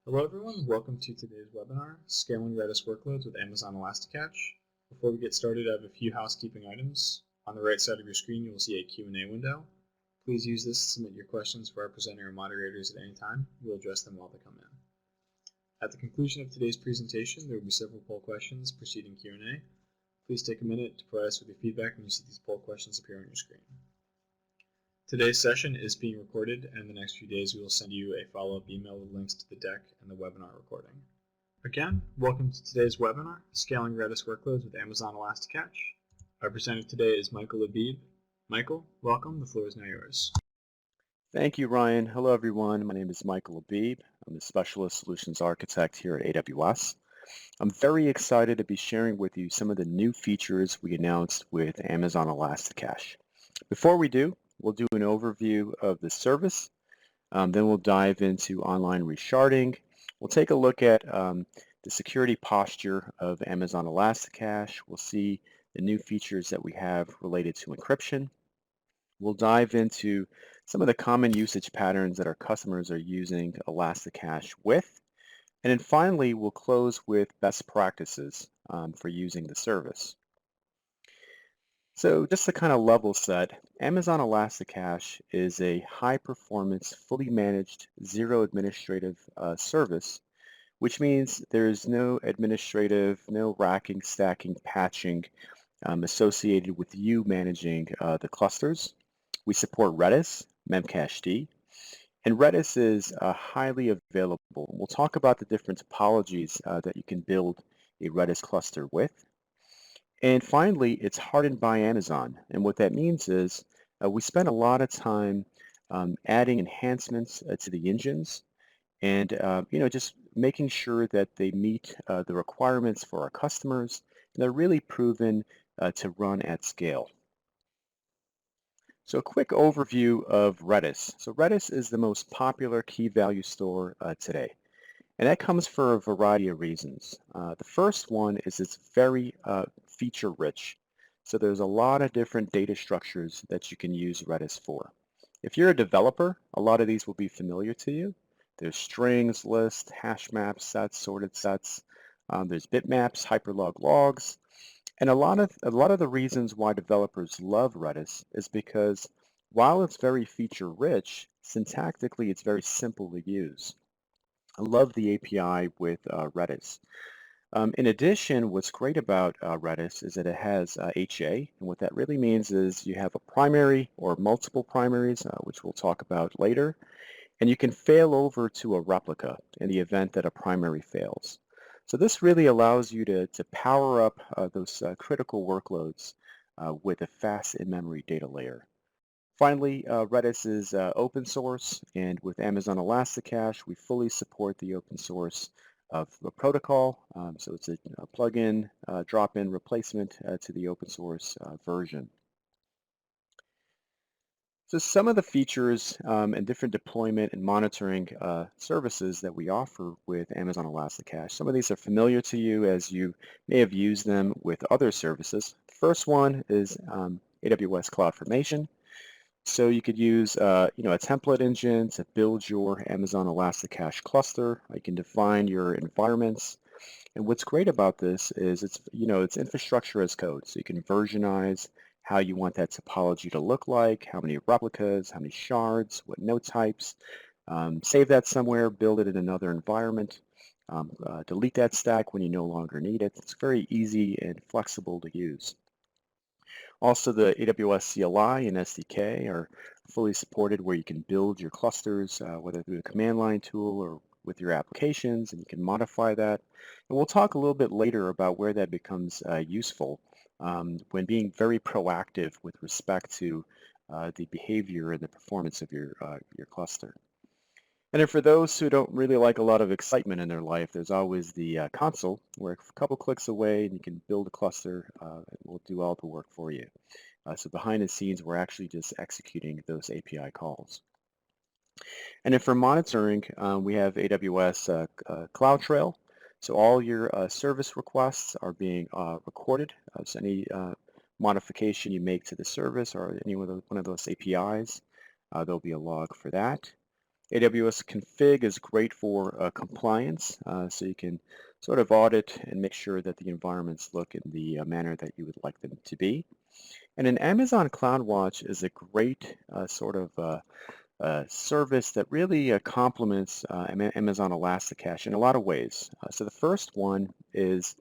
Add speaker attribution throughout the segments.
Speaker 1: Hello everyone, welcome to today's webinar, Scaling Redis Workloads with Amazon ElastiCache. Before we get started, I have a few housekeeping items. On the right side of your screen, you will see a Q&A window. Please use this to submit your questions for our presenter or moderators at any time. We'll address them while they come in. At the conclusion of today's presentation, there will be several poll questions preceding Q&A. Please take a minute to provide us with your feedback when you see these poll questions appear on your screen. Today's session is being recorded, and in the next few days we will send you a follow-up email with links to the deck and the webinar recording. Again, welcome to today's webinar, Scaling Redis Workloads with Amazon ElastiCache. Our presenter today is Michael Labib. Michael, welcome. The floor is now yours.
Speaker 2: Thank you, Ryan. Hello, everyone. My name is Michael Labib. I'm the Specialist Solutions Architect here at AWS. I'm very excited to be sharing with you some of the new features we announced with Amazon ElastiCache. Before we do, we'll do an overview of the service. Then we'll dive into online resharding. We'll take a look at the security posture of Amazon ElastiCache. We'll see the new features that we have related to encryption. We'll dive into some of the common usage patterns that our customers are using ElastiCache with. And then finally, we'll close with best practices for using the service. So just to kind of level set, Amazon ElastiCache is a high-performance, fully managed, zero administrative service, which means there's no administrative, no racking, stacking, patching associated with you managing the clusters. We support Redis, Memcached, and Redis is highly available. We'll talk about the different topologies that you can build a Redis cluster with. And finally, it's hardened by Amazon. And what that means is we spend a lot of time adding enhancements to the engines and just making sure that they meet the requirements for our customers. And they're really proven to run at scale. So a quick overview of Redis. So Redis is the most popular key value store today. And that comes for a variety of reasons. The first one is it's very feature rich. So there's a lot of different data structures that you can use Redis for. If you're a developer, a lot of these will be familiar to you. There's strings, lists, hash maps, sets, sorted sets. There's bitmaps, hyperlog logs. And a lot of the reasons why developers love Redis is because while it's very feature rich, syntactically it's very simple to use. I love the API with Redis. In addition, what's great about Redis is that it has HA, and what that really means is you have a primary or multiple primaries, which we'll talk about later, and you can fail over to a replica in the event that a primary fails. So this really allows you to power up those critical workloads with a fast in-memory data layer. Finally, Redis is open source, and with Amazon ElastiCache, we fully support the open source of the protocol. So it's a plug-in, drop-in replacement to the open source version. So some of the features and different deployment and monitoring services that we offer with Amazon ElastiCache. Some of these are familiar to you as you may have used them with other services. The first one is AWS CloudFormation. So you could use a template engine to build your Amazon ElastiCache cluster. You can define your environments. And what's great about this is it's infrastructure as code. So you can versionize how you want that topology to look like, how many replicas, how many shards, what node types. Save that somewhere, build it in another environment, delete that stack when you no longer need it. It's very easy and flexible to use. Also, the AWS CLI and SDK are fully supported where you can build your clusters, whether through the command line tool or with your applications, and you can modify that. And we'll talk a little bit later about where that becomes useful when being very proactive with respect to the behavior and the performance of your cluster. And then for those who don't really like a lot of excitement in their life, there's always the console where a couple clicks away and you can build a cluster and we'll do all the work for you. So behind the scenes, we're actually just executing those API calls. And then for monitoring, we have AWS CloudTrail. So all your service requests are being recorded. So any modification you make to the service or any one of those APIs, there'll be a log for that. AWS config is great for compliance, so you can sort of audit and make sure that the environments look in the manner that you would like them to be. And then Amazon CloudWatch is a great service that really complements Amazon ElastiCache in a lot of ways. So the first one is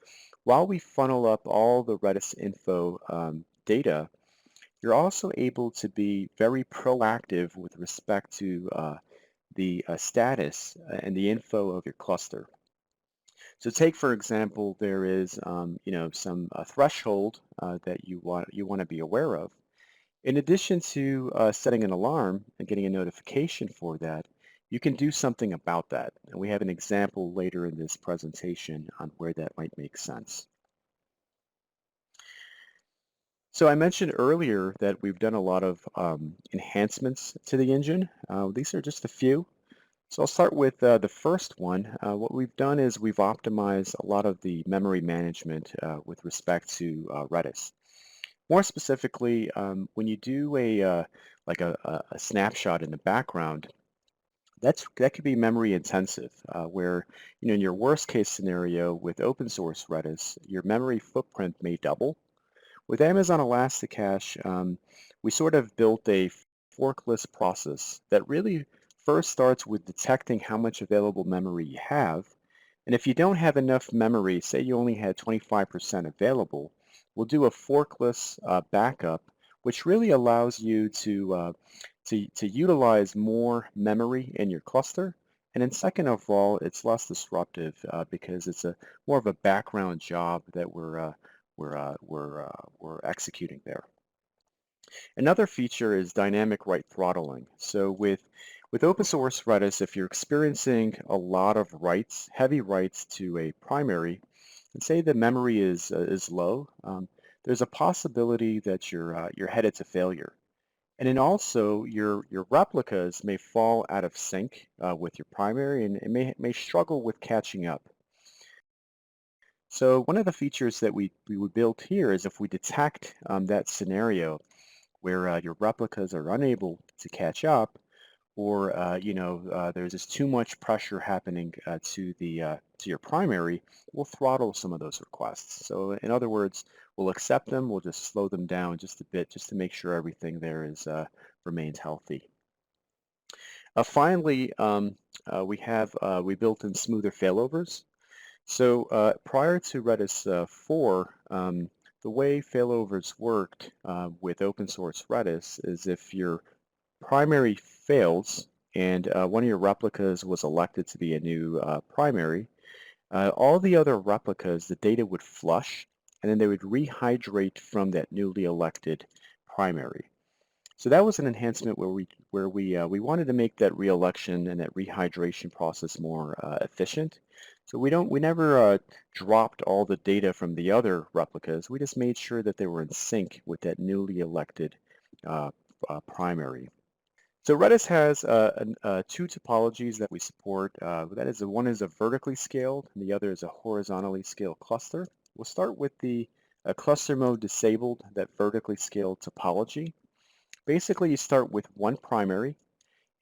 Speaker 2: while we funnel up all the Redis info data, you're also able to be very proactive with respect to the status and the info of your cluster. So take, for example, there is some threshold that you want to be aware of. In addition to setting an alarm and getting a notification for that, you can do something about that. And we have an example later in this presentation on where that might make sense. So I mentioned earlier that we've done a lot of enhancements to the engine. These are just a few. So I'll start with the first one. What we've done is we've optimized a lot of the memory management with respect to Redis. More specifically, when you do a snapshot in the background, that could be memory intensive, where in your worst case scenario with open source Redis, your memory footprint may double. With Amazon ElastiCache, we sort of built a forkless process that really first starts with detecting how much available memory you have. And if you don't have enough memory, say you only had 25% available, we'll do a forkless backup, which really allows you to utilize more memory in your cluster. And then second of all, it's less disruptive because it's a more of a background job that we're executing there. Another feature is dynamic write throttling. So with open source Redis, if you're experiencing a lot of writes, heavy writes to a primary, and say the memory is low, there's a possibility that you're headed to failure. And then also your replicas may fall out of sync with your primary, and it may struggle with catching up. So one of the features that we would build here is if we detect that scenario where your replicas are unable to catch up, or there's just too much pressure happening to your primary, we'll throttle some of those requests. So in other words, we'll accept them, we'll just slow them down just a bit, just to make sure everything there is remains healthy. Finally, we built in smoother failovers. So prior to Redis 4, the way failovers worked with open source Redis is if your primary fails and one of your replicas was elected to be a new primary, all the other replicas, the data would flush, and then they would rehydrate from that newly elected primary. So that was an enhancement where we wanted to make that re-election and that rehydration process more efficient. So we never dropped all the data from the other replicas. We just made sure that they were in sync with that newly elected primary. So Redis has two topologies that we support. One is a vertically scaled, and the other is a horizontally scaled cluster. We'll start with the cluster mode disabled, that vertically scaled topology. Basically, you start with one primary,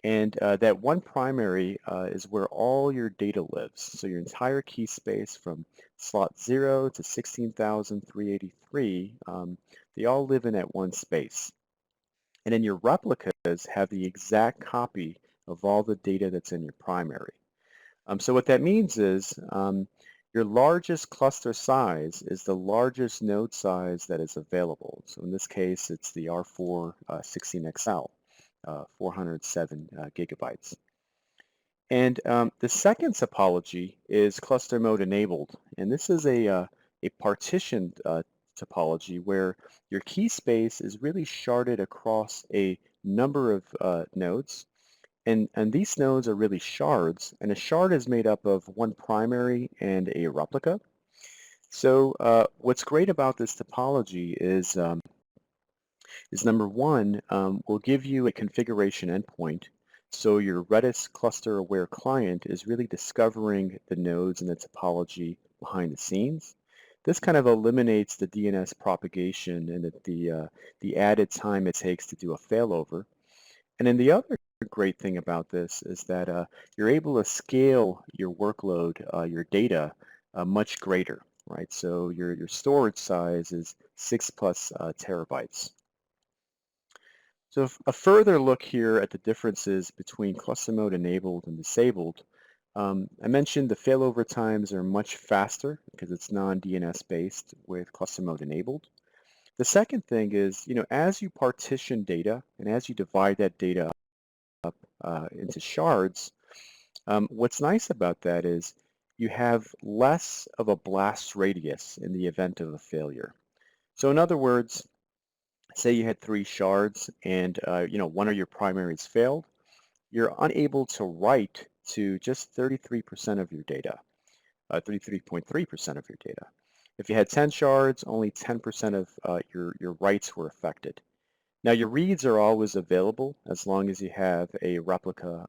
Speaker 2: and that one primary is where all your data lives. So your entire key space from slot 0 to 16,383, they all live in that one space. And then your replicas have the exact copy of all the data that's in your primary. So what that means is your largest cluster size is the largest node size that is available. So in this case, it's the R4 16XL, 407 gigabytes. And the second topology is cluster mode enabled. And this is a partitioned topology where your key space is really sharded across a number of nodes. And these nodes are really shards, and a shard is made up of one primary and a replica. So what's great about this topology is number one, we'll give you a configuration endpoint. So your Redis cluster-aware client is really discovering the nodes and the topology behind the scenes. This kind of eliminates the DNS propagation and the added time it takes to do a failover. And then the other great thing about this is that you're able to scale your workload, your data, much greater, right? So your storage size is 6+ terabytes. So a further look here at the differences between cluster mode enabled and disabled. I mentioned the failover times are much faster because it's non-DNS based with cluster mode enabled. The second thing is, as you partition data and as you divide that data up into shards, what's nice about that is you have less of a blast radius in the event of a failure. So in other words, say you had 3 shards and one of your primaries failed, you're unable to write to just 33% of your data, 33.3% of your data. If you had 10 shards, only 10% of your writes were affected. Now your reads are always available as long as you have a replica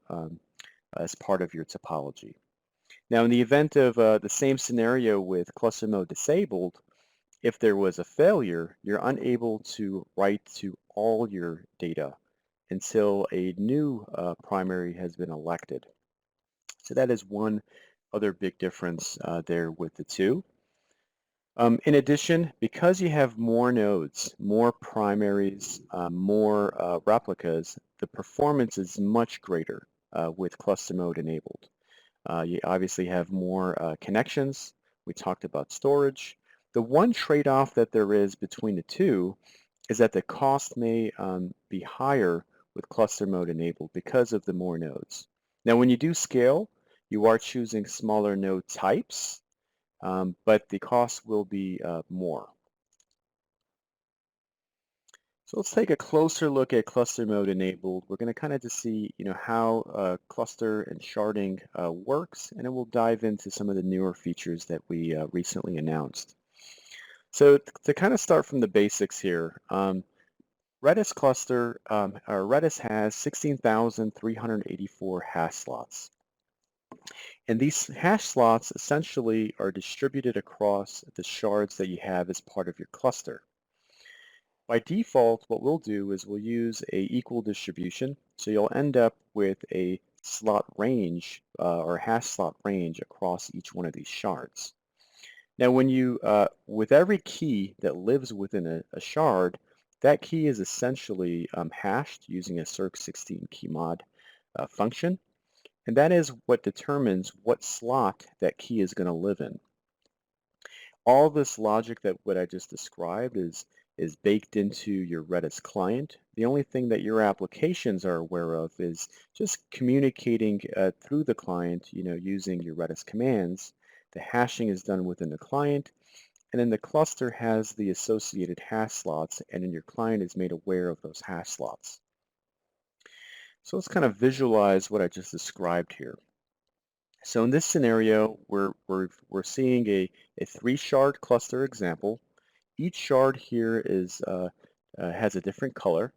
Speaker 2: as part of your topology. Now in the event of the same scenario with cluster mode disabled, if there was a failure, you're unable to write to all your data until a new primary has been elected. So that is one other big difference there with the two. In addition, because you have more nodes, more primaries, more replicas, the performance is much greater with cluster mode enabled. You obviously have more connections. We talked about storage. The one trade-off that there is between the two is that the cost may be higher with cluster mode enabled because of the more nodes. Now, when you do scale, you are choosing smaller node types, but the cost will be more. So let's take a closer look at cluster mode enabled. We're going to kind of just see, how cluster and sharding works, and then we'll dive into some of the newer features that we recently announced. So to kind of start from the basics here, Redis cluster, or Redis has 16,384 hash slots. And these hash slots essentially are distributed across the shards that you have as part of your cluster. By default, what we'll do is we'll use a equal distribution. So you'll end up with a slot range or hash slot range across each one of these shards. Now when you, with every key that lives within a shard, that key is essentially hashed using a circ16 keymod function. And that is what determines what slot that key is going to live in. All this logic that what I just described is baked into your Redis client. The only thing that your applications are aware of is just communicating through the client, using your Redis commands. The hashing is done within the client, and then the cluster has the associated hash slots, and then your client is made aware of those hash slots. So let's kind of visualize what I just described here. So in this scenario, we're seeing a 3-shard cluster example. Each shard here is has a different color,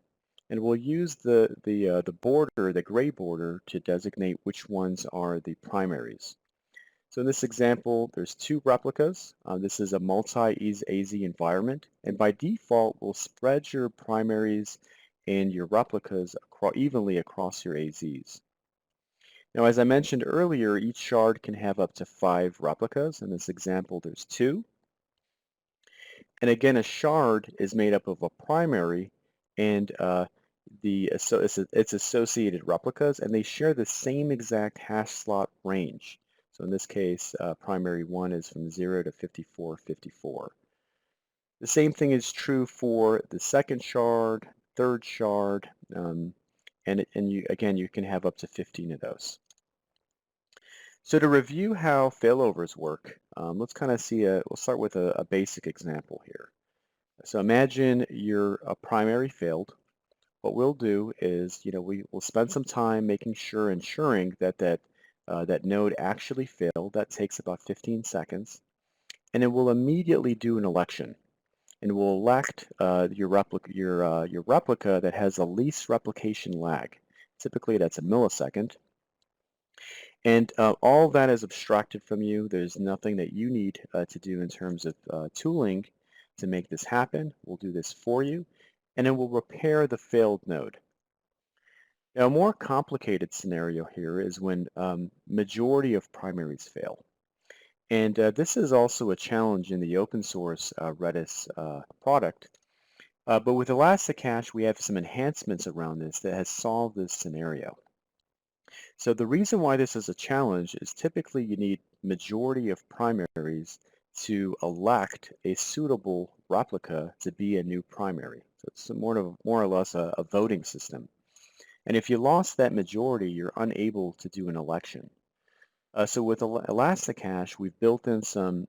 Speaker 2: and we'll use the border, the gray border, to designate which ones are the primaries. So in this example, there's 2 replicas. This is a multi-AZ environment, and by default, we'll spread your primaries and your replicas evenly across your AZs. Now, as I mentioned earlier, each shard can have up to 5 replicas. In this example, there's 2. And again, a shard is made up of a primary and its associated replicas, and they share the same exact hash slot range. So in this case, primary 1 is from 0 to 5454. The same thing is true for the second shard, third shard, and you can have up to 15 of those. So to review how failovers work, let's kind of see we'll start with a basic example here. So imagine your primary failed. What we'll do is, we'll spend some time ensuring that that node actually failed. That takes about 15 seconds. And then we'll immediately do an election. And we'll elect your replica that has the least replication lag. Typically that's a millisecond. And all that is abstracted from you. There's nothing that you need to do in terms of tooling to make this happen. We'll do this for you, and then we'll repair the failed node. Now, a more complicated scenario here is when majority of primaries fail. And this is also a challenge in the open source Redis product. But with ElastiCache, we have some enhancements around this that has solved this scenario. So the reason why this is a challenge is typically you need majority of primaries to elect a suitable replica to be a new primary. So it's more or less a voting system. And if you lost that majority, you're unable to do an election. So with ElastiCache, we've built in some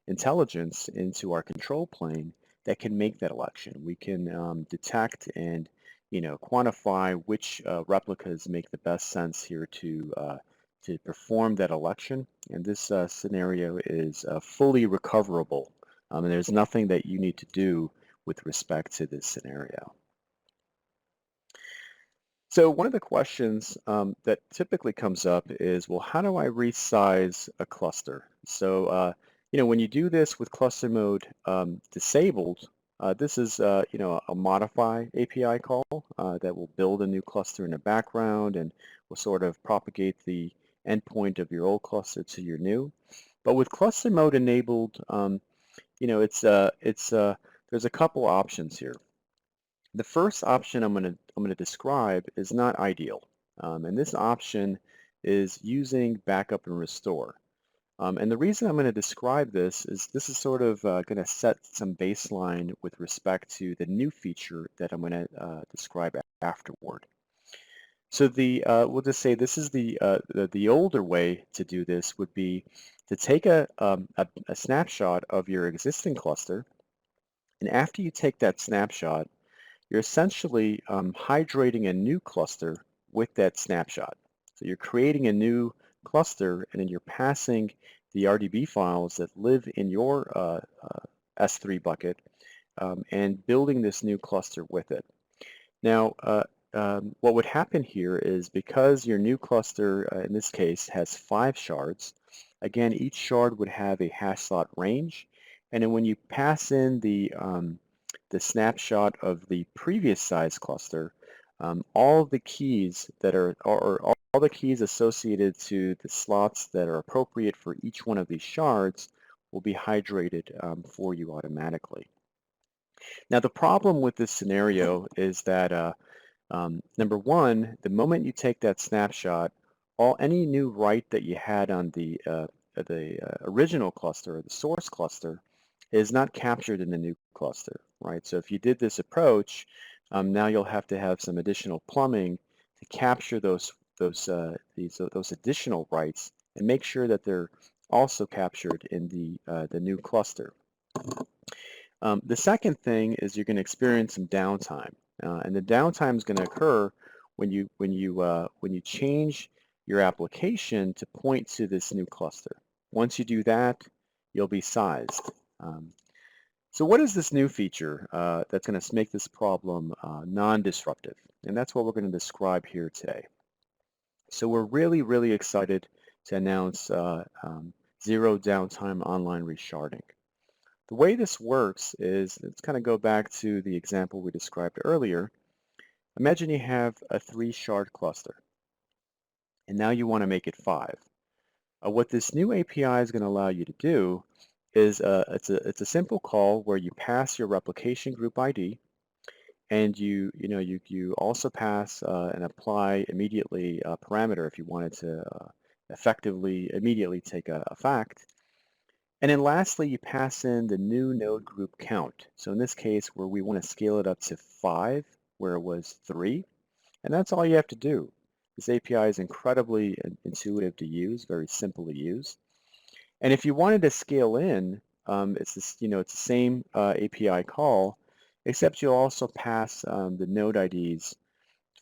Speaker 2: intelligence into our control plane that can make that election. We can detect and quantify which replicas make the best sense here to perform that election. And this scenario is fully recoverable, and there's nothing that you need to do with respect to this scenario. So one of the questions that typically comes up is, well, how do I resize a cluster? So, when you do this with cluster mode disabled, this is, a modify API call that will build a new cluster in the background and will sort of propagate the endpoint of your old cluster to your new. But with cluster mode enabled, there's a couple options here. The first option I'm going to describe is not ideal, and this option is using backup and restore. And the reason I'm going to describe this is sort of going to set some baseline with respect to the new feature that I'm going to describe afterward. So we'll just say this is the older way to do this would be to take a snapshot of your existing cluster, and after you take that snapshot, you're essentially hydrating a new cluster with that snapshot. So you're creating a new cluster, and then you're passing the RDB files that live in your S3 bucket and building this new cluster with it. Now, what would happen here is because your new cluster, in this case, has 5 shards, again, each shard would have a hash slot range, and then when you pass in the snapshot of the previous size cluster, all of the keys that are, or all the keys associated to the slots that are appropriate for each one of these shards will be hydrated for you automatically. Now, the problem with this scenario is that, number one, the moment you take that snapshot, any new write that you had on the original cluster or the source cluster is not captured in the new cluster, right? So if you did this approach, now you'll have to have some additional plumbing to capture those additional writes and make sure that they're also captured in the new cluster. The second thing is you're going to experience some downtime, and the downtime is going to occur when you change your application to point to this new cluster. Once you do that, you'll be sized. So what is this new feature that's going to make this problem non-disruptive? And that's what we're going to describe here today. So we're really, really excited to announce zero downtime online resharding. The way this works is, let's kind of go back to the example we described earlier. Imagine you have a 3-shard cluster, and now you want to make it 5. What this new API is going to allow you to do is it's a simple call where you pass your replication group ID, and you also pass and apply immediately a parameter if you wanted to effectively immediately take a fact. And then lastly, you pass in the new node group count. So in this case, where we want to scale it up to 5, where it was 3, and that's all you have to do. This API is incredibly intuitive to use, very simple to use. And if you wanted to scale in, it's the same API call, except you'll also pass the node IDs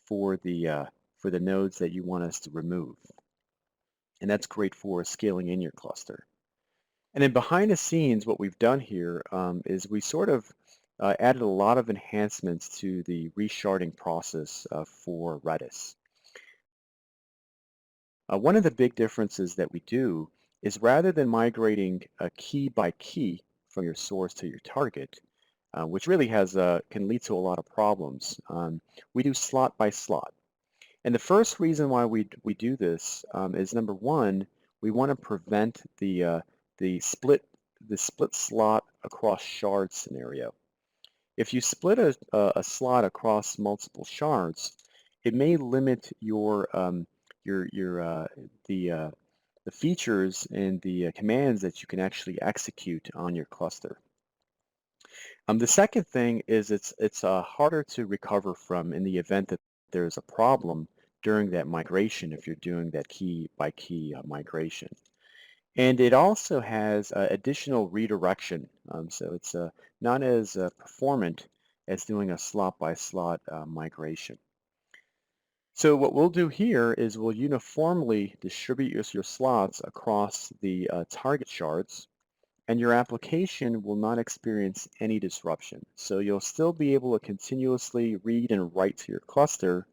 Speaker 2: for the nodes that you want us to remove. And that's great for scaling in your cluster. And then behind the scenes, what we've done here is we sort of added a lot of enhancements to the resharding process for Redis. One of the big differences that we do is rather than migrating key by key from your source to your target, which really can lead to a lot of problems, we do slot by slot. And the first reason why we do this is number one, we want to prevent the split the split slot across shards scenario. If you split a slot across multiple shards, it may limit your the features and the commands that you can actually execute on your cluster. The second thing is it's harder to recover from in the event that there's a problem during that migration if you're doing that key by key migration. And it also has additional redirection, so it's not as performant as doing a slot by slot migration. So what we'll do here is we'll uniformly distribute your slots across the target shards, and your application will not experience any disruption. So you'll still be able to continuously read and write to your cluster,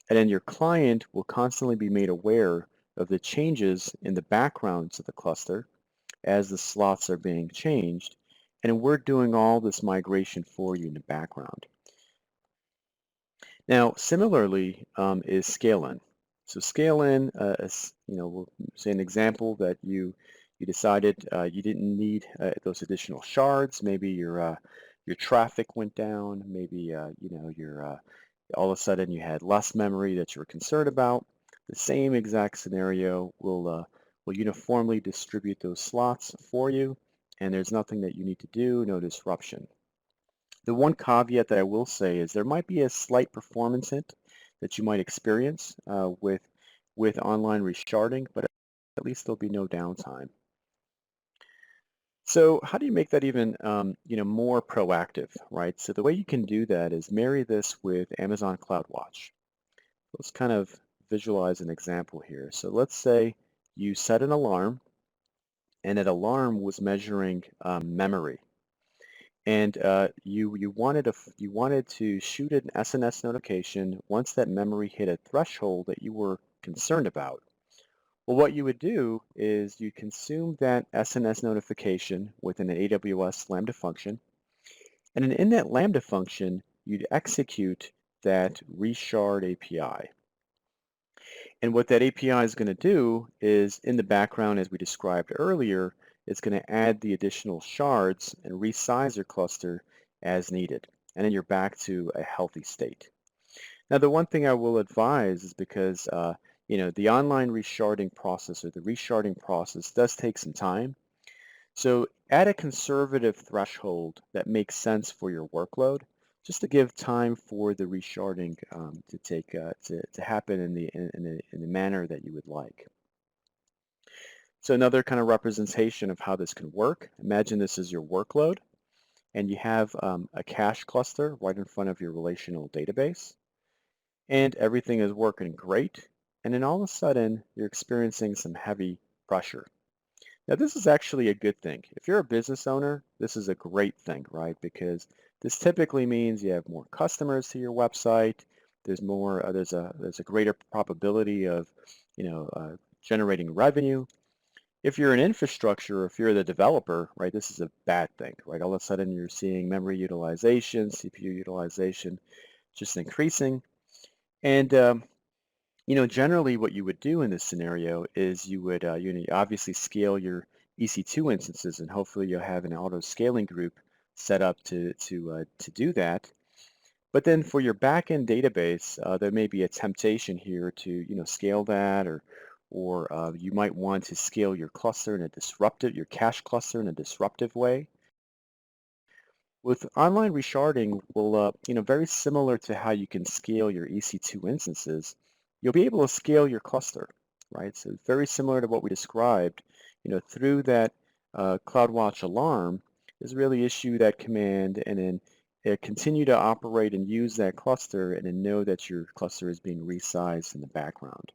Speaker 2: and then your client will constantly be made aware of the changes in the background to the cluster as the slots are being changed, and we're doing all this migration for you in the background. Now, similarly is scale-in. So scale-in is, we'll say an example that you decided you didn't need those additional shards. Maybe your traffic went down. Maybe your all of a sudden you had less memory that you were concerned about. The same exact scenario will uniformly distribute those slots for you, and there's nothing that you need to do, no disruption. The one caveat that I will say is there might be a slight performance hit that you might experience with online resharding, but at least there'll be no downtime. So how do you make that even more proactive, right? So the way you can do that is marry this with Amazon CloudWatch. Let's kind of visualize an example here. So let's say you set an alarm, and that alarm was measuring memory. And you wanted to shoot an SNS notification once that memory hit a threshold that you were concerned about. Well, what you would do is you consume that SNS notification within an AWS Lambda function, and then in that Lambda function, you'd execute that Re-Shard API. And what that API is going to do is, in the background, as we described earlier, it's going to add the additional shards and resize your cluster as needed. And then you're back to a healthy state. Now, the one thing I will advise is because, the online resharding process or the resharding process does take some time. So add a conservative threshold that makes sense for your workload, just to give time for the resharding to happen in the manner that you would like. So another kind of representation of how this can work. Imagine this is your workload, and you have a cache cluster right in front of your relational database, and everything is working great. And then all of a sudden, you're experiencing some heavy pressure. Now, this is actually a good thing. If you're a business owner, this is a great thing, right? Because this typically means you have more customers to your website. There's more. There's a greater probability of, generating revenue. If you're an infrastructure, or if you're the developer, right, this is a bad thing, right? All of a sudden, you're seeing memory utilization, CPU utilization, just increasing, and generally what you would do in this scenario is you would obviously scale your EC2 instances, and hopefully you'll have an auto scaling group set up to do that. But then for your backend database, there may be a temptation here to scale that, or you might want to scale your cluster in a disruptive, your cache cluster in a disruptive way. With online resharding, will very similar to how you can scale your EC2 instances, you'll be able to scale your cluster, right? So very similar to what we described, through that CloudWatch alarm is really issue that command and then continue to operate and use that cluster and then know that your cluster is being resized in the background.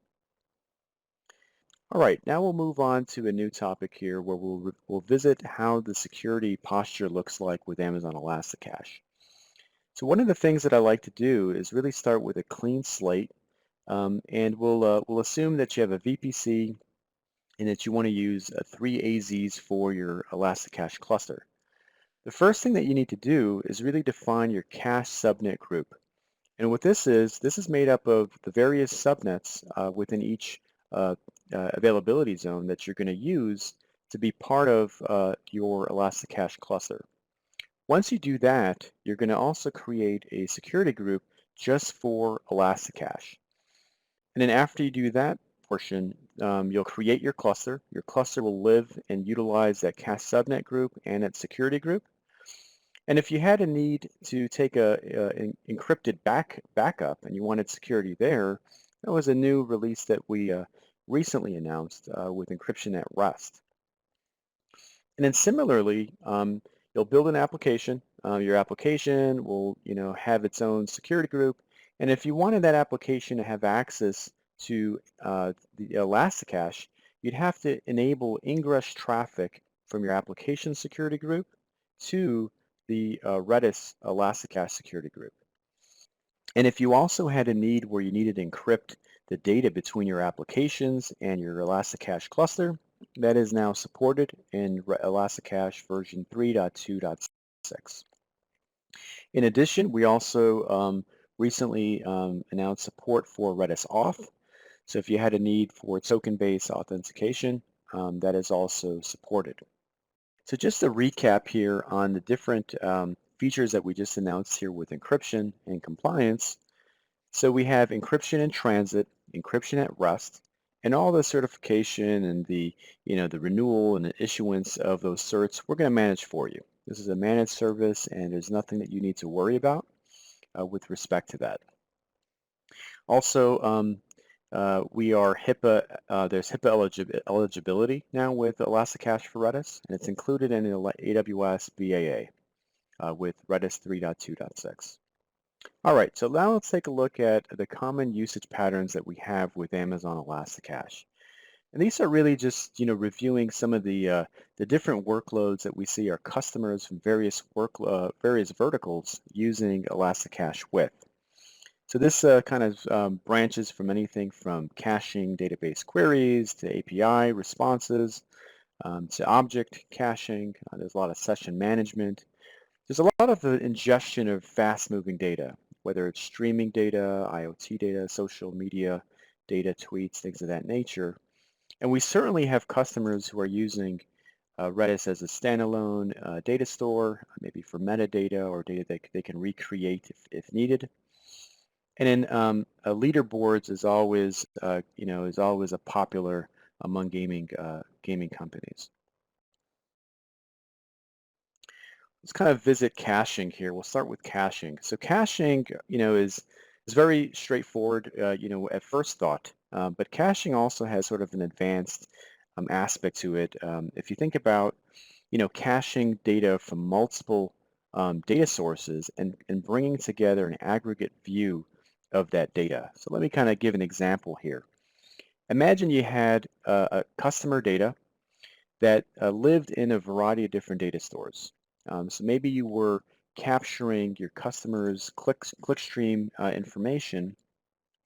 Speaker 2: All right, now we'll move on to a new topic here where we'll visit how the security posture looks like with Amazon ElastiCache. So one of the things that I like to do is really start with a clean slate, and we'll assume that you have a VPC and that you want to use 3 AZs for your ElastiCache cluster. The first thing that you need to do is really define your cache subnet group. And what this is made up of the various subnets within each uh, availability zone that you're going to use to be part of your ElastiCache cluster. Once you do that, you're going to also create a security group just for ElastiCache. And then after you do that portion, you'll create your cluster. Your cluster will live and utilize that cache subnet group and its security group. And if you had a need to take an encrypted backup and you wanted security there, that was a new release that we recently announced with encryption at rest. And then similarly, you'll build an application. Your application will, have its own security group. And if you wanted that application to have access to the ElastiCache, you'd have to enable ingress traffic from your application security group to the Redis ElastiCache security group. And if you also had a need where you needed to encrypt the data between your applications and your ElastiCache cluster, that is now supported in ElastiCache version 3.2.6. In addition, we also recently announced support for Redis Auth. So if you had a need for token-based authentication, that is also supported. So just to recap here on the different features that we just announced here with encryption and compliance. So we have encryption in transit, encryption at rest, and all the certification and the renewal and the issuance of those certs, we're going to manage for you. This is a managed service, and there's nothing that you need to worry about with respect to that. Also, we are HIPAA, there's HIPAA eligibility now with ElastiCache for Redis, and it's included in the AWS BAA with Redis 3.2.6. All right, so now let's take a look at the common usage patterns that we have with Amazon ElastiCache. And these are really just, reviewing some of the different workloads that we see our customers from various verticals using ElastiCache with. So this kind of branches from anything from caching database queries to API responses to object caching. There's a lot of session management. There's a lot of ingestion of fast-moving data, whether it's streaming data, IoT data, social media data, tweets, things of that nature. And we certainly have customers who are using Redis as a standalone data store, maybe for metadata or data that they can recreate if needed. And then leaderboards is always, is always a popular among gaming companies. Let's kind of visit caching here. We'll start with caching. So caching, is very straightforward, at first thought. But caching also has sort of an advanced aspect to it. If you think about, caching data from multiple data sources and bringing together an aggregate view of that data. So let me kind of give an example here. Imagine you had a customer data that lived in a variety of different data stores. So maybe you were capturing your customers' clickstream information,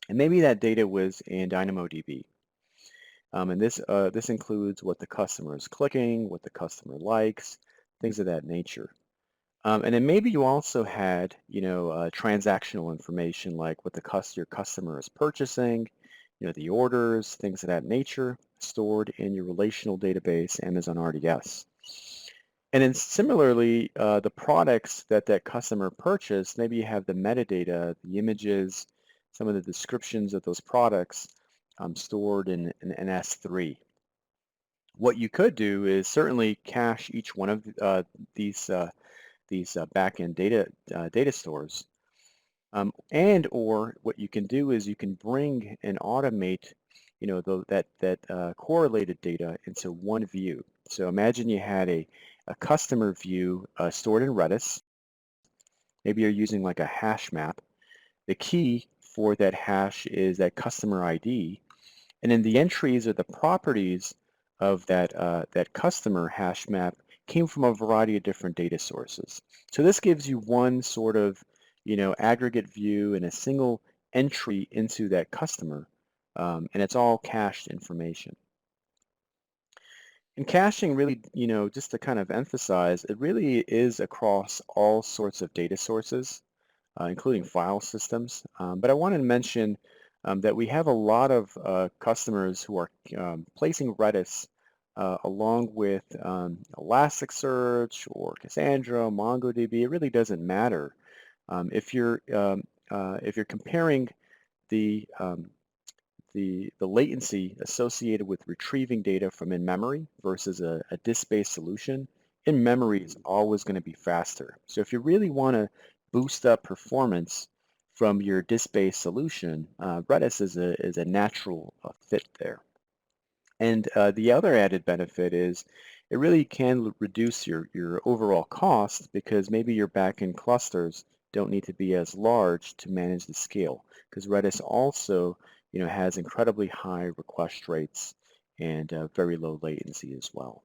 Speaker 2: and maybe that data was in DynamoDB. And this includes what the customer is clicking, what the customer likes, things of that nature. And then maybe you also had, transactional information like what your customer is purchasing, the orders, things of that nature, stored in your relational database, Amazon RDS. And then similarly, the products that customer purchased, maybe you have the metadata, the images, some of the descriptions of those products stored in S3. What you could do is certainly cache each one of these backend data stores. And or what you can do is you can bring and automate, that correlated data into one view. So imagine you had a customer view stored in Redis. Maybe you're using like a hash map. The key for that hash is that customer ID, and then the entries or the properties of that customer hash map came from a variety of different data sources. So this gives you one sort of, aggregate view and a single entry into that customer, and it's all cached information. And caching really, just to kind of emphasize, it really is across all sorts of data sources. including file systems. But I wanted to mention that we have a lot of customers who are placing Redis along with Elasticsearch or Cassandra, MongoDB. It really doesn't matter. If you're comparing the the latency associated with retrieving data from in-memory versus a disk-based solution, in-memory is always going to be faster. So if you really want to boost up performance from your disk-based solution, Redis is a natural fit there. And the other added benefit is it really can reduce your overall cost because maybe your backend clusters don't need to be as large to manage the scale, because Redis also has incredibly high request rates and very low latency as well.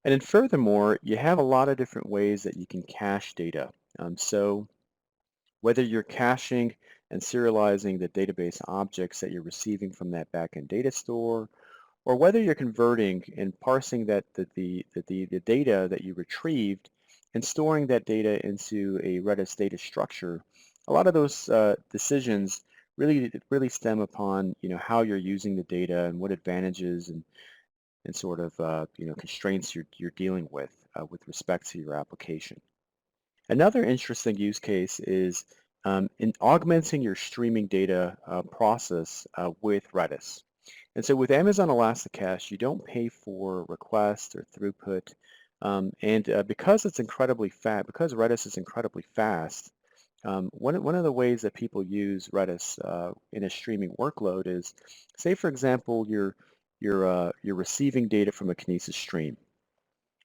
Speaker 2: And then furthermore, you have a lot of different ways that you can cache data. So whether you're caching and serializing the database objects that you're receiving from that backend data store, or whether you're converting and parsing the data that you retrieved and storing that data into a Redis data structure, a lot of those decisions really stem upon how you're using the data and what advantages and sort of constraints you're dealing with respect to your application. Another interesting use case is in augmenting your streaming data process with Redis. And so with Amazon ElastiCache, you don't pay for request or throughput. Because it's incredibly fast, because Redis is incredibly fast, one of the ways that people use Redis in a streaming workload is, say for example, you're receiving data from a Kinesis stream.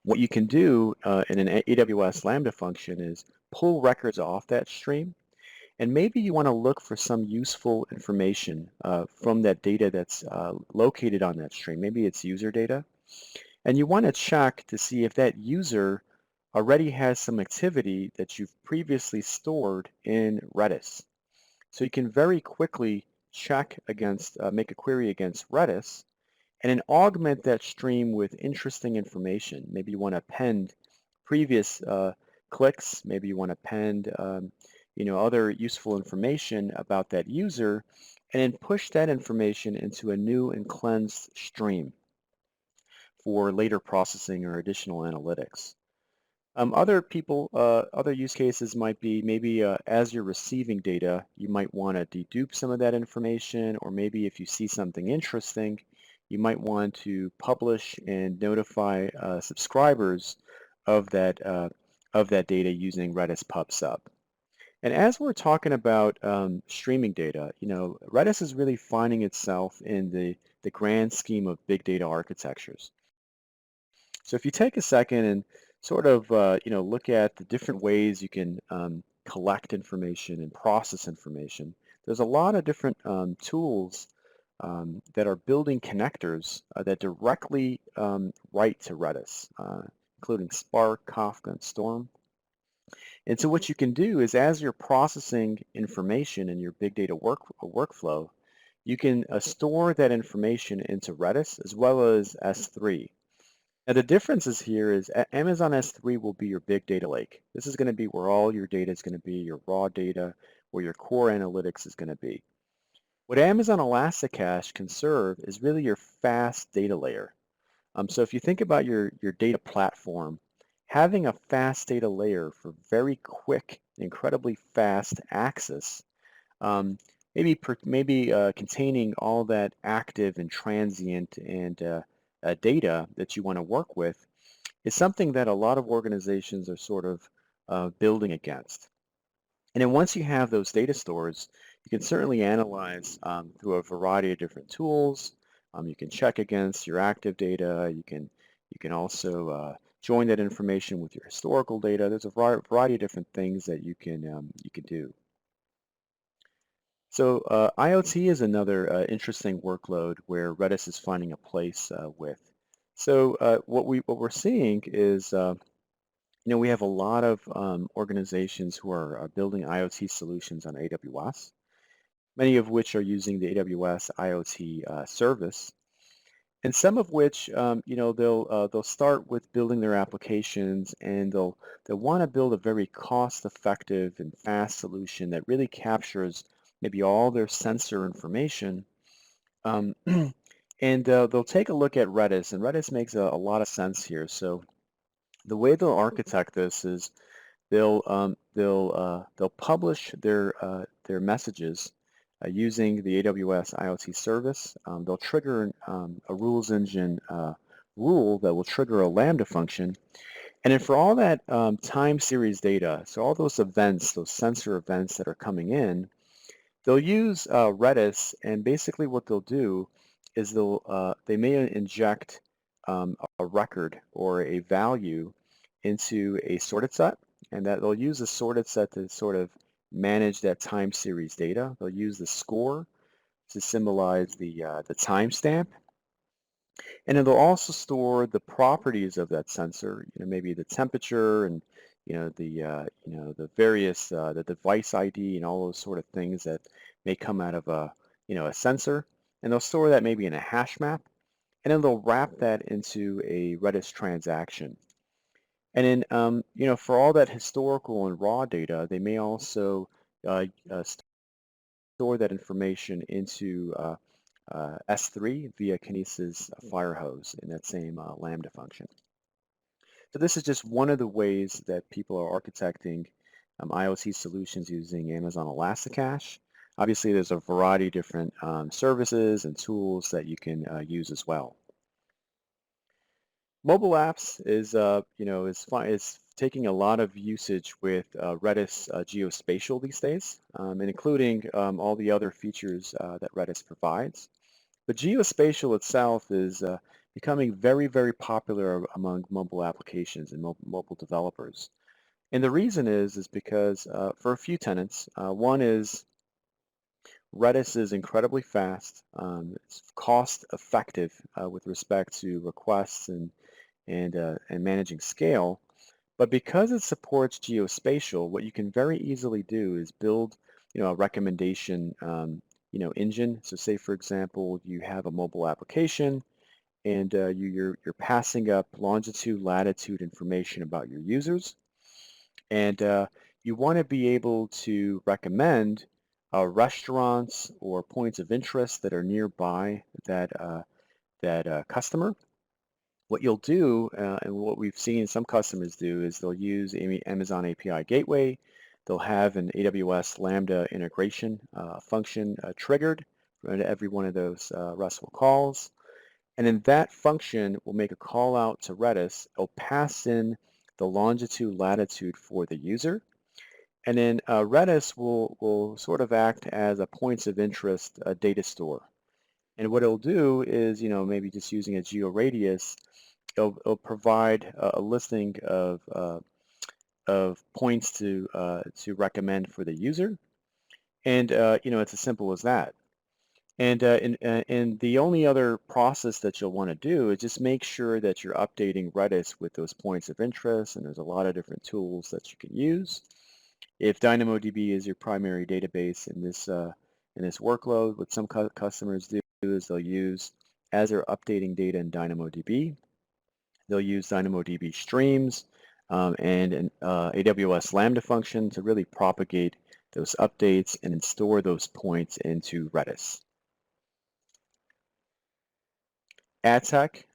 Speaker 2: What you can do in an AWS Lambda function is pull records off that stream, and maybe you want to look for some useful information from that data that's located on that stream. Maybe it's user data. And you want to check to see if that user already has some activity that you've previously stored in Redis. So you can very quickly check against, make a query against Redis, and then augment that stream with interesting information. Maybe you want to append previous clicks. Maybe you want to append other useful information about that user, and then push that information into a new and cleansed stream for later processing or additional analytics. Other use cases might be maybe as you're receiving data, you might want to dedupe some of that information, or maybe if you see something interesting, you might want to publish and notify subscribers of that data using Redis PubSub. And as we're talking about streaming data, Redis is really finding itself in the grand scheme of big data architectures. So if you take a second and sort of look at the different ways you can collect information and process information, there's a lot of different tools that are building connectors that directly write to Redis, including Spark, Kafka, and Storm. And so what you can do is as you're processing information in your big data workflow, you can store that information into Redis as well as S3. Now the differences here is Amazon S3 will be your big data lake. This is going to be where all your data is going to be, your raw data, where your core analytics is going to be. What Amazon ElastiCache can serve is really your fast data layer. So if you think about your data platform, having a fast data layer for very quick, incredibly fast access, maybe containing all that active and transient and data that you want to work with, is something that a lot of organizations are sort of building against. And then once you have those data stores, you can certainly analyze through a variety of different tools. You can check against your active data. You can also join that information with your historical data. There's a variety of different things that you can do. So IoT is another interesting workload where Redis is finding a place with. So what we're seeing is we have a lot of organizations who are building IoT solutions on AWS, many of which are using the AWS IoT service. And some of which, they'll start with building their applications, and they'll want to build a very cost-effective and fast solution that really captures maybe all their sensor information. Um, and they'll take a look at Redis, and Redis makes a lot of sense here. So the way they'll architect this is they'll publish their messages using the AWS IoT service. They'll trigger a rules engine rule that will trigger a Lambda function. And then for all that time series data, so all those events, those sensor events that are coming in, they'll use Redis, and basically what they'll do is they may inject a record or a value into a sorted set, and that they'll use a sorted set to sort of manage that time series data. They'll use the score to symbolize the timestamp, and then they'll also store the properties of that sensor. Maybe the temperature and the various the device ID and all those sort of things that may come out of a sensor, and they'll store that maybe in a hash map, and then they'll wrap that into a Redis transaction. And then, for all that historical and raw data, they may also store that information into S3 via Kinesis Firehose in that same Lambda function. So this is just one of the ways that people are architecting IoT solutions using Amazon ElastiCache. Obviously, there's a variety of different services and tools that you can use as well. Mobile apps is taking a lot of usage with Redis Geospatial these days, and including all the other features that Redis provides. But Geospatial itself is becoming very, very popular among mobile applications and mobile developers. And the reason is because for a few tenets. One is Redis is incredibly fast. It's cost effective with respect to requests and managing scale. But because it supports geospatial, what you can very easily do is build, a recommendation, engine. So say, for example, you have a mobile application, and you're passing up longitude, latitude information about your users, and you want to be able to recommend restaurants or points of interest that are nearby that customer. What you'll do, and what we've seen some customers do, is they'll use Amazon API Gateway. They'll have an AWS Lambda integration function triggered for every one of those RESTful calls. And then that function will make a call out to Redis. It'll pass in the longitude, latitude for the user. And then Redis will sort of act as a points of interest data store. And what it'll do is, maybe just using a georadius, it'll provide a listing of points to recommend for the user, and it's as simple as that. And the only other process that you'll want to do is just make sure that you're updating Redis with those points of interest, and there's a lot of different tools that you can use. If DynamoDB is your primary database in this workload, what some customers do is they'll use, as they're updating data in DynamoDB, they'll use DynamoDB streams and an AWS Lambda function to really propagate those updates and then store those points into Redis. Ad tech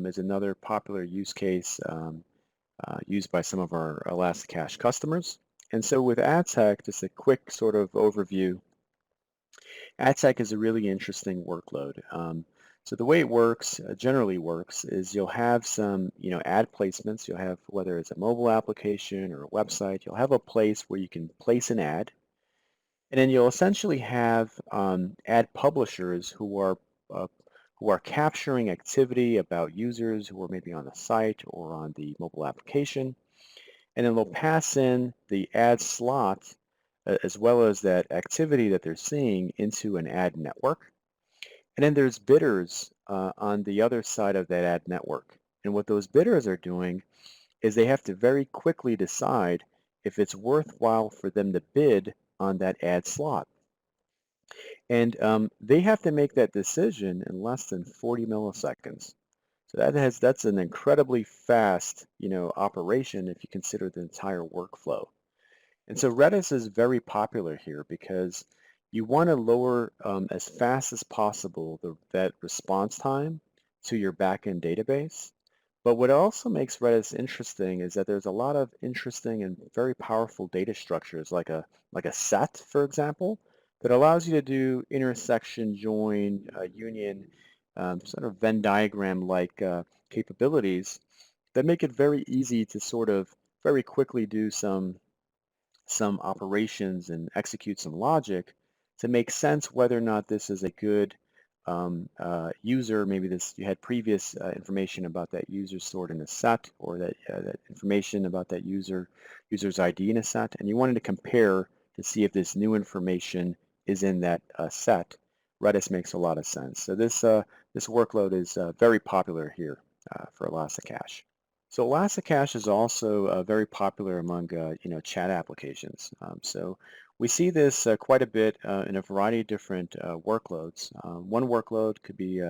Speaker 2: is another popular use case used by some of our ElastiCache customers. And so with ad tech, just a quick sort of overview, ad tech is a really interesting workload. So the way it works, generally works, is you'll have some, ad placements. You'll have, whether it's a mobile application or a website, you'll have a place where you can place an ad. And then you'll essentially have ad publishers uh, who are capturing activity about users who are maybe on the site or on the mobile application. And then they'll pass in the ad slot as well as that activity that they're seeing into an ad network. And then there's bidders on the other side of that ad network. And what those bidders are doing is they have to very quickly decide if it's worthwhile for them to bid on that ad slot. And they have to make that decision in less than 40 milliseconds. So that's an incredibly fast, operation if you consider the entire workflow. And so Redis is very popular here because you want to lower as fast as possible that response time to your backend database. But what also makes Redis interesting is that there's a lot of interesting and very powerful data structures like a set, for example, that allows you to do intersection, join, union, sort of Venn diagram-like capabilities that make it very easy to sort of very quickly do some operations and execute some logic to make sense whether or not this is a good user. Maybe you had previous information about that user stored in a set, or that information about that user's ID in a set, and you wanted to compare to see if this new information is in that set. Redis makes a lot of sense. So this workload is very popular here for ElastiCache. So ElastiCache is also very popular among chat applications. So we see this quite a bit in a variety of different workloads. One workload could be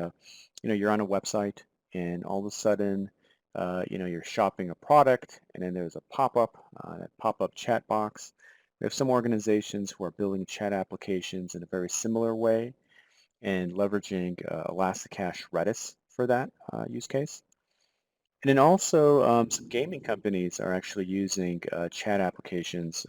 Speaker 2: you're on a website and all of a sudden you're shopping a product and then there's a that pop-up chat box. We have some organizations who are building chat applications in a very similar way and leveraging ElastiCache Redis for that use case. And then also some gaming companies are actually using chat applications,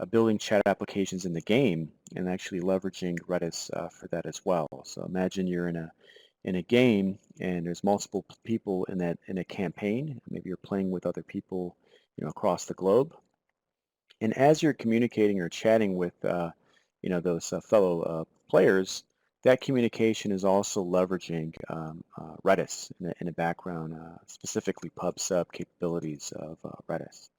Speaker 2: building chat applications in the game and actually leveraging Redis for that as well. So imagine you're in a game and there's multiple people in a campaign. Maybe you're playing with other people, across the globe. And as you're communicating or chatting with, those fellow players, that communication is also leveraging Redis in the background, specifically pub/sub capabilities of Redis.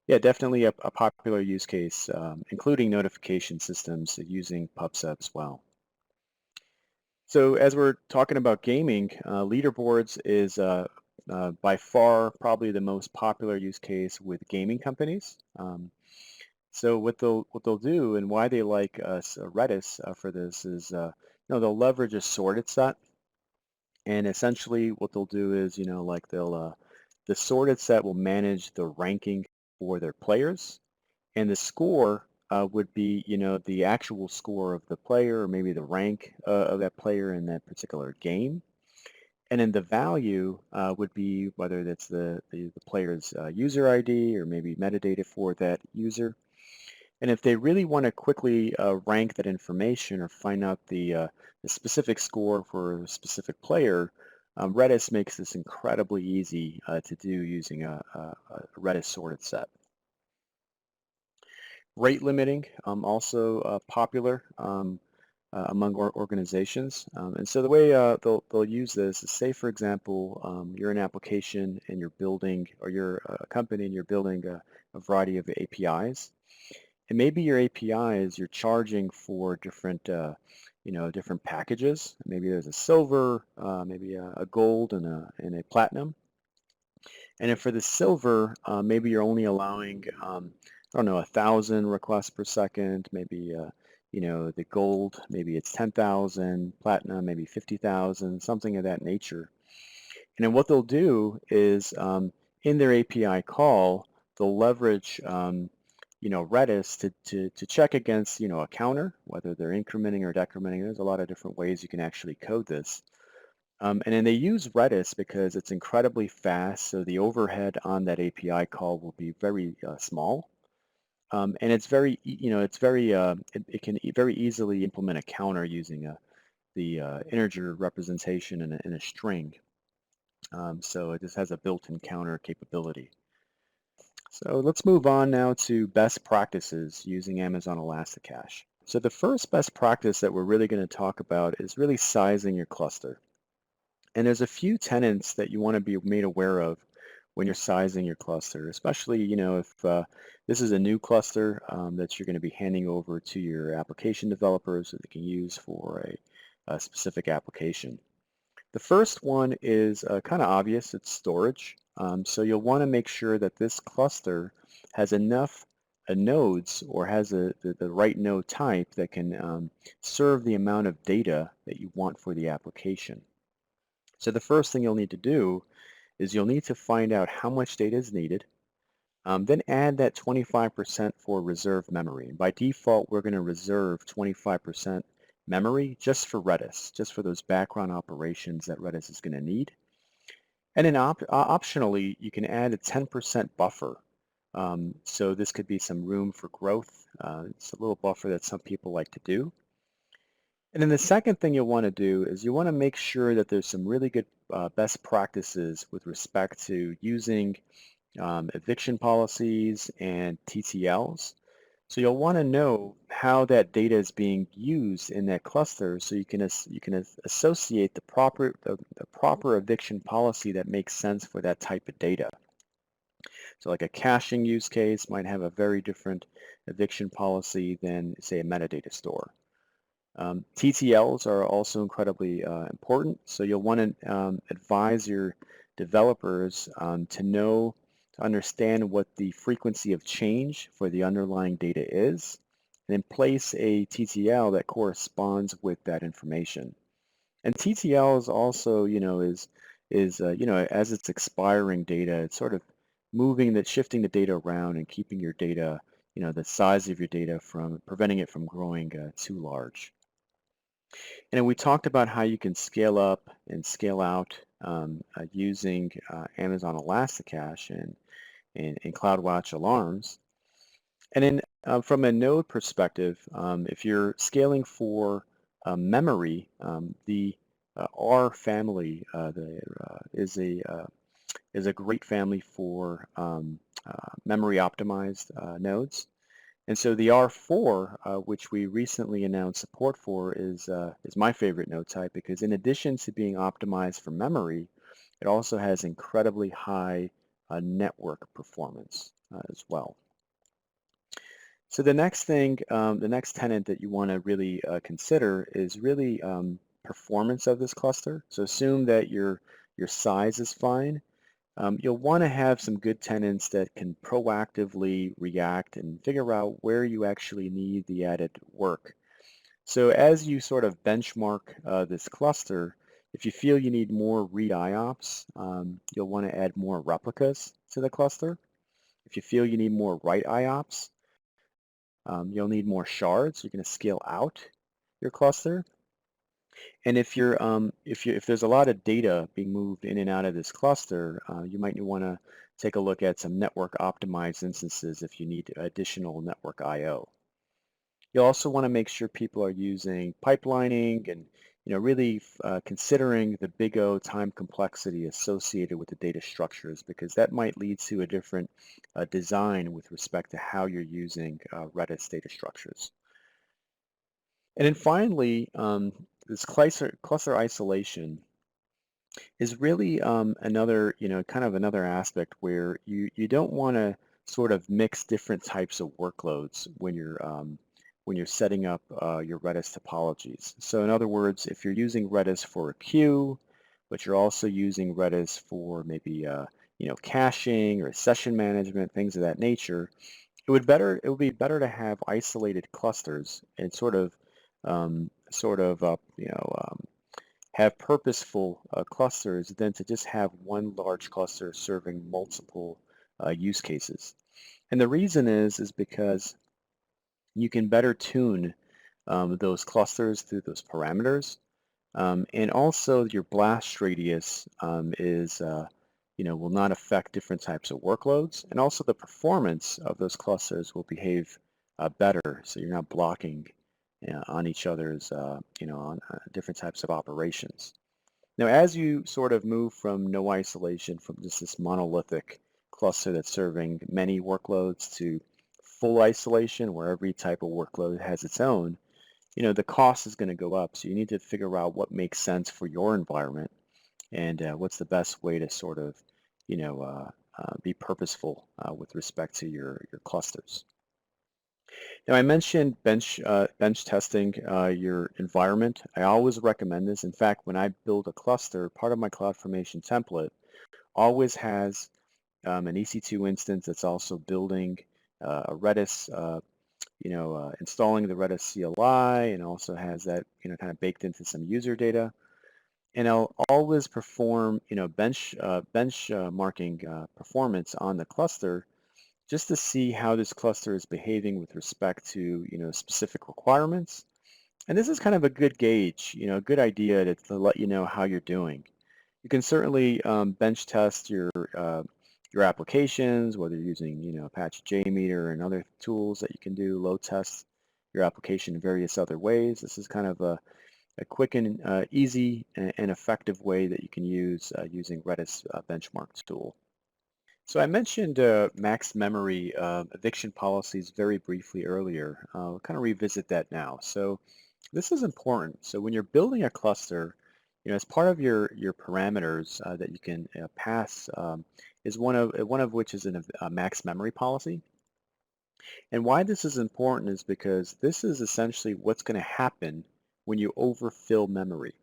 Speaker 2: Yeah, definitely a popular use case, including notification systems using pub/sub as well. So as we're talking about gaming, leaderboards is by far probably the most popular use case with gaming companies. So what they'll do and why they like Redis for this is they'll leverage a sorted set, and essentially what they'll do is like the sorted set will manage the ranking for their players, and the score would be the actual score of the player, or maybe the rank of that player in that particular game. And then the value would be whether that's the player's user ID or maybe metadata for that user. And if they really want to quickly rank that information or find out the specific score for a specific player, Redis makes this incredibly easy to do using a Redis sorted set. Rate limiting, also popular among organizations. And so the way they'll use this is, say, for example, you're an application and you're building, or you're a company and you're building a variety of APIs. And maybe your APIs, you're charging for different, different packages. Maybe there's a silver, maybe a gold, and a platinum. And if for the silver, maybe you're only allowing, I don't know, 1,000 requests per second. Maybe, the gold, maybe it's 10,000, platinum, maybe 50,000, something of that nature. And then what they'll do is, in their API call, they'll leverage, Redis to check against, a counter, whether they're incrementing or decrementing. There's a lot of different ways you can actually code this. And then they use Redis because it's incredibly fast, so the overhead on that API call will be very small. And it's very, it can very easily implement a counter using the integer representation in a string. So it just has a built-in counter capability. So let's move on now to best practices using Amazon ElastiCache. So the first best practice that we're really going to talk about is really sizing your cluster. And there's a few tenets that you want to be made aware of when you're sizing your cluster, especially, if this is a new cluster that you're going to be handing over to your application developers that they can use for a specific application. The first one is kind of obvious. It's storage. So you'll want to make sure that this cluster has enough nodes or has the right node type that can serve the amount of data that you want for the application. So the first thing you'll need to do is you'll need to find out how much data is needed, then add that 25% for reserved memory. And by default, we're going to reserve 25% memory just for Redis, just for those background operations that Redis is going to need. And then optionally, you can add a 10% buffer. So this could be some room for growth. It's a little buffer that some people like to do. And then the second thing you'll want to do is you want to make sure that there's some really good best practices with respect to using eviction policies and TTLs. So you'll want to know how that data is being used in that cluster, so you can associate the proper eviction policy that makes sense for that type of data. So like a caching use case might have a very different eviction policy than, say, a metadata store. TTLs are also incredibly important, so you'll want to advise your developers to understand what the frequency of change for the underlying data is, and then place a TTL that corresponds with that information. And TTL is also, as it's expiring data, it's sort of shifting the data around and keeping your data, the size of your data from preventing it from growing too large. And we talked about how you can scale up and scale out using Amazon ElastiCache and CloudWatch alarms. And then from a node perspective, if you're scaling for memory, the R family is a great family for memory optimized nodes. And so the R4, which we recently announced support for, is my favorite node type because in addition to being optimized for memory, it also has incredibly high network performance as well. So the next thing, the next tenet that you want to really consider is really performance of this cluster. So assume that your size is fine. You'll want to have some good tenants that can proactively react and figure out where you actually need the added work. So as you sort of benchmark this cluster, if you feel you need more read IOPS, you'll want to add more replicas to the cluster. If you feel you need more write IOPS, you'll need more shards. You're going to scale out your cluster. And if there's a lot of data being moved in and out of this cluster, you might want to take a look at some network optimized instances if you need additional network I/O. You'll also want to make sure people are using pipelining and really considering the big O time complexity associated with the data structures, because that might lead to a different design with respect to how you're using Redis data structures. And then finally, this cluster isolation is really another, kind of another aspect where you don't want to sort of mix different types of workloads when you're setting up your Redis topologies. So in other words, if you're using Redis for a queue, but you're also using Redis for maybe caching or session management, things of that nature, it would be better to have isolated clusters and have purposeful clusters than to just have one large cluster serving multiple use cases. And the reason is because you can better tune those clusters through those parameters, and also your blast radius will not affect different types of workloads, and also the performance of those clusters will behave better, so you're not blocking on each other's, on different types of operations. Now, as you sort of move from no isolation, from just this monolithic cluster that's serving many workloads to full isolation, where every type of workload has its own, the cost is going to go up. So you need to figure out what makes sense for your environment and what's the best way to sort of, be purposeful with respect to your clusters. Now, I mentioned bench testing your environment. I always recommend this. In fact, when I build a cluster, part of my CloudFormation template always has an EC2 instance that's also building a Redis, installing the Redis CLI, and also has that, kind of baked into some user data. And I'll always perform, benchmarking performance on the cluster just to see how this cluster is behaving with respect to, specific requirements. And this is kind of a good gauge, a good idea to let you know how you're doing. You can certainly bench test your applications, whether you're using, Apache JMeter and other tools that you can do, load test your application in various other ways. This is kind of a quick and easy and effective way that you can use using Redis Benchmark tool. So I mentioned max memory eviction policies very briefly earlier. I'll kind of revisit that now. So this is important. So when you're building a cluster, as part of your parameters that you can pass is one of which is a max memory policy. And why this is important is because this is essentially what's going to happen when you overfill memory.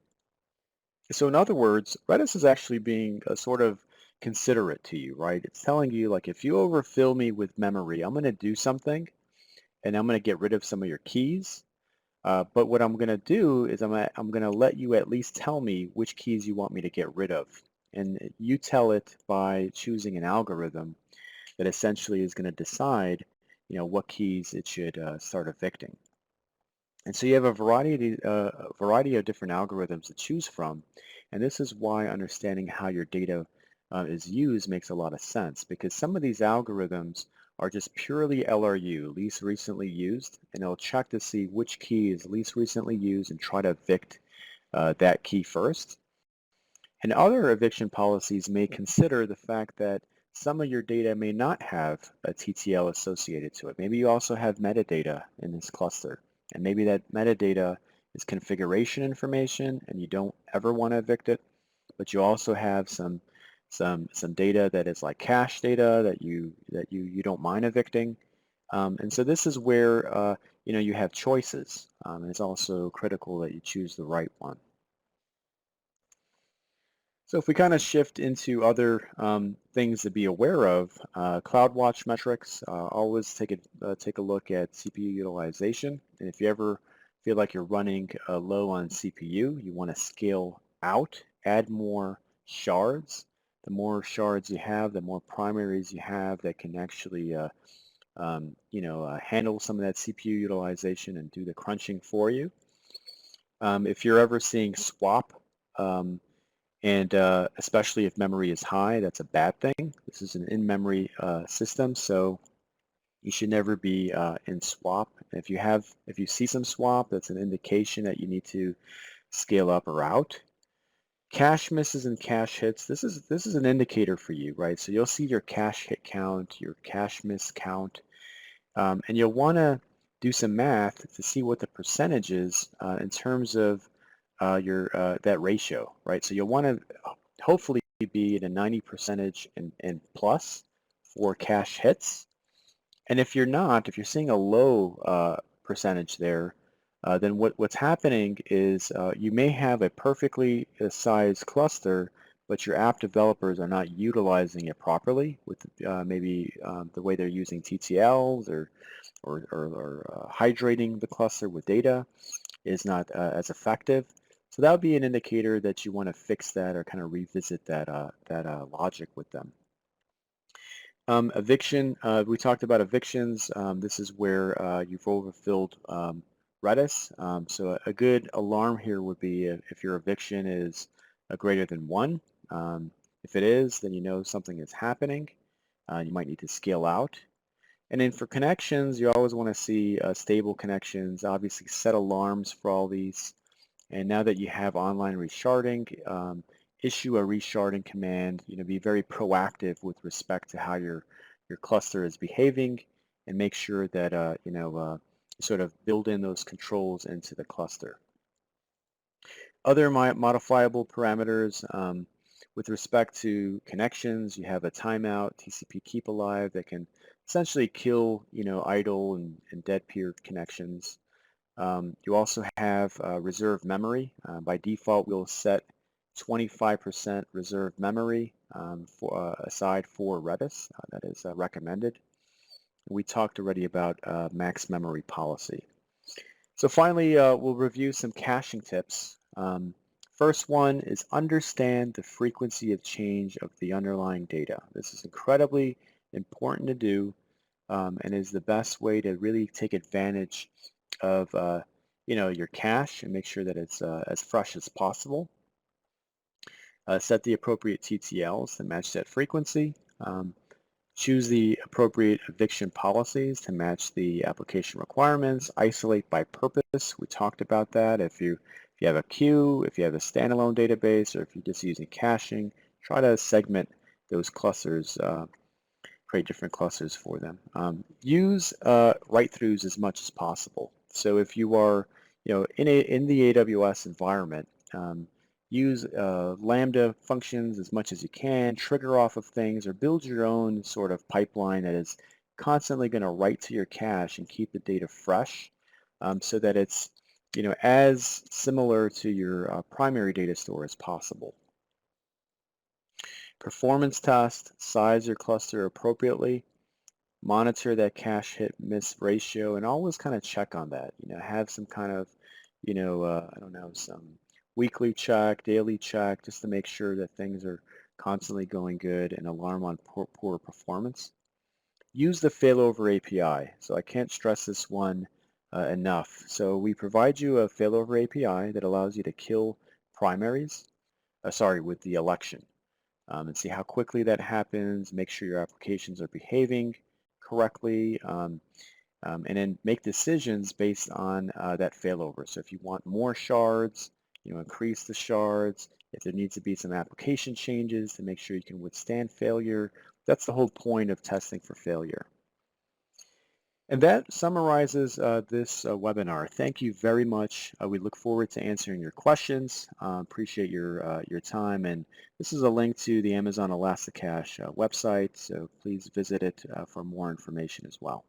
Speaker 2: So in other words, Redis is actually being sort of considerate to you, right? It's telling you, like, if you overfill me with memory, I'm going to do something, and I'm going to get rid of some of your keys. But what I'm going to do is I'm going to let you at least tell me which keys you want me to get rid of. And you tell it by choosing an algorithm that essentially is going to decide, what keys it should start evicting. And so you have a variety of different algorithms to choose from. And this is why understanding how your data is used makes a lot of sense, because some of these algorithms are just purely LRU, least recently used, and it'll check to see which key is least recently used and try to evict that key first. And other eviction policies may consider the fact that some of your data may not have a TTL associated to it. Maybe you also have metadata in this cluster, and maybe that metadata is configuration information and you don't ever want to evict it, but you also have some data that is like cache data that you don't mind evicting. And so this is where you have choices. And it's also critical that you choose the right one. So if we kind of shift into other things to be aware of, CloudWatch metrics, always take a look at CPU utilization. And if you ever feel like you're running low on CPU, you want to scale out, add more shards. The more shards you have, the more primaries you have that can actually handle some of that CPU utilization and do the crunching for you. If you're ever seeing swap, and especially if memory is high, that's a bad thing. This is an in-memory system, so you should never be in swap. If you see some swap, that's an indication that you need to scale up or out. Cache misses and cache hits, this is an indicator for you, right? So you'll see your cache hit count, your cache miss count, and you'll want to do some math to see what the percentage is in terms of that ratio, right? So you'll want to hopefully be at a 90% and plus for cache hits. And if you're seeing a low percentage there, then what's happening is you may have a perfectly sized cluster, but your app developers are not utilizing it properly with maybe the way they're using TTLs or hydrating the cluster with data is not as effective. So that would be an indicator that you want to fix that or kind of revisit that logic with them. Eviction, we talked about evictions. This is where you've overfilled Redis. So a good alarm here would be if your eviction is greater than 1. If it is, then you know something is happening. You might need to scale out. And then for connections, you always want to see stable connections. Obviously, set alarms for all these. And now that you have online resharding, issue a resharding command. Be very proactive with respect to how your cluster is behaving, and make sure that sort of build in those controls into the cluster. Other modifiable parameters with respect to connections, you have a timeout, TCP keep alive that can essentially kill idle and dead peer connections. You also have reserve memory. By default, we'll set 25% reserve memory aside for Redis. That is recommended. We talked already about max memory policy. So finally, we'll review some caching tips. First one is understand the frequency of change of the underlying data. This is incredibly important to do and is the best way to really take advantage of your cache and make sure that it's as fresh as possible. Set the appropriate TTLs to match that frequency. Choose the appropriate eviction policies to match the application requirements. Isolate by purpose. We talked about that. If you have a queue, if you have a standalone database, or if you're just using caching, try to segment those clusters, create different clusters for them. Use write-throughs as much as possible. So if you are, in the AWS environment, use Lambda functions as much as you can, trigger off of things, or build your own sort of pipeline that is constantly going to write to your cache and keep the data fresh so that it's as similar to your primary data store as possible. Performance test, size your cluster appropriately, monitor that cache hit miss ratio, and always kind of check on that. Have some kind of, I don't know, some weekly check, daily check, just to make sure that things are constantly going good and alarm on poor performance. Use the failover API. So I can't stress this one enough. So we provide you a failover API that allows you to kill primaries, with the election. And see how quickly that happens, make sure your applications are behaving correctly, and then make decisions based on that failover. So if you want more shards, increase the shards. If there needs to be some application changes to make sure you can withstand failure, that's the whole point of testing for failure. And that summarizes this webinar. Thank you very much. We look forward to answering your questions. Appreciate your time. And this is a link to the Amazon ElastiCache website, so please visit it for more information as well.